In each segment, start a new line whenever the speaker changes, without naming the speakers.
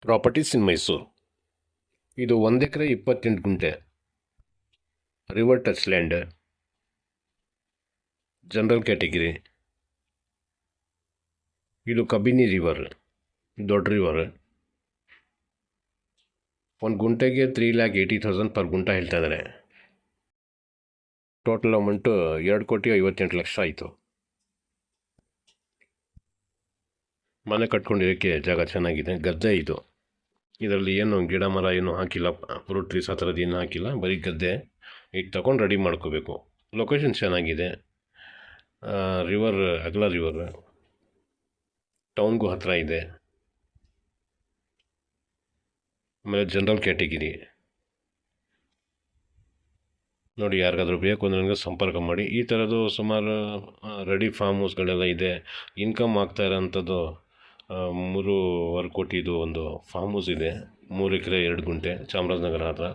Properties ಇನ್ ಮೈಸೂರು. ಇದು 1 ಎಕರೆ 28 ಗುಂಟೆ river touch land, general category. ಇದು ಕಬಿನಿ ರಿವರ್, ದೊಡ್ಡ ರಿವರ್. 1 ಗುಂಟೆಗೆ 3,80,000 ಪರ್ ಗುಂಟ ಹೇಳ್ತಾ ಇದ್ದಾರೆ. ಟೋಟಲ್ ಅಮೌಂಟು 2,58,00,000 ಆಯಿತು. ಮನೆ ಕಟ್ಕೊಂಡಿರೋಕ್ಕೆ ಜಾಗ ಚೆನ್ನಾಗಿದೆ. ಗದ್ದೆ ಇದು. ಇದರಲ್ಲಿ ಏನು ಗಿಡ ಮರ ಏನು ಹಾಕಿಲ್ಲ, ಫ್ರೂಟ್ ಟ್ರೀಸ್ ಆ ಥರದ್ದು ಏನು ಹಾಕಿಲ್ಲ, ಬರೀ ಗದ್ದೆ. ಈಗ ತಗೊಂಡು ರೆಡಿ ಮಾಡ್ಕೋಬೇಕು. ಲೊಕೇಶನ್ ಚೆನ್ನಾಗಿದೆ. ರಿವರ್ ಅಗಲ ರಿವರ್, ಟೌನ್ಗೂ ಹತ್ತಿರ ಇದೆ. ಆಮೇಲೆ ಜನರಲ್ ಕ್ಯಾಟಗಿರಿ. ನೋಡಿ, ಯಾರಿಗಾದ್ರೂ ಬೇಕು ಅಂದರೆ ನನಗೆ ಸಂಪರ್ಕ ಮಾಡಿ. ಈ ಥರದ್ದು ಸುಮಾರು ರೆಡಿ ಫಾರ್ಮ್ ಹೌಸ್ಗಳೆಲ್ಲ ಇದೆ. ಇನ್ಕಮ್ ಆಗ್ತಾ ಇರೋಂಥದ್ದು 3.25 ಕೋಟಿದು ಒಂದು ಫಾರ್ಮ್ ಹೌಸ್ ಇದೆ, 3 ಎಕರೆ 2 ಗುಂಟೆ, ಚಾಮರಾಜನಗರ ಹತ್ರ.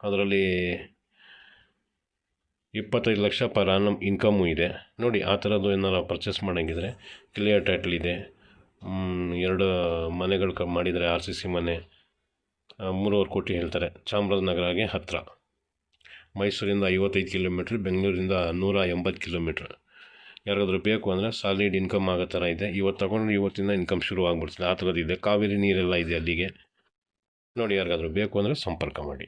ಅದರಲ್ಲಿ 25 ಲಕ್ಷ ಪರ್ ಆನಮ್ ಇನ್ಕಮ್ಮು ಇದೆ. ನೋಡಿ, ಆ ಥರದ್ದು ಏನಾರು ಪರ್ಚೇಸ್ ಮಾಡೋಂಗಿದ್ರೆ ಕ್ಲಿಯರ್ ಟೈಟ್ಲ್ ಇದೆ. 2 ಮನೆಗಳು ಮಾಡಿದರೆ RCC ಮನೆ 3.25 ಕೋಟಿ ಹೇಳ್ತಾರೆ. ಚಾಮರಾಜನಗರಗೆ ಹತ್ತಿರ. ಮೈಸೂರಿಂದ 55 ಕಿಲೋಮೀಟ್ರ್, ಬೆಂಗಳೂರಿಂದ 180 ಕಿಲೋಮೀಟ್ರ್. ಯಾರಿಗಾದ್ರೂ ಬೇಕು ಅಂದರೆ ಸಾಲಿಡ್ ಇನ್ಕಮ್ ಆಗೋ ಥರ ಇದೆ. ಇವತ್ತು ತಗೊಂಡ್ರೆ ಇವತ್ತಿಂದ ಇನ್ಕಮ್ ಶುರು ಆಗ್ಬಿಡ್ತದೆ. ಆ ಥರದ್ದು ಇದೆ. ಕಾವೇರಿ ನೀರೆಲ್ಲ ಇದೆ ಅಲ್ಲಿಗೆ. ನೋಡಿ, ಯಾರಿಗಾದ್ರೂ ಬೇಕು ಅಂದರೆ ಸಂಪರ್ಕ ಮಾಡಿ.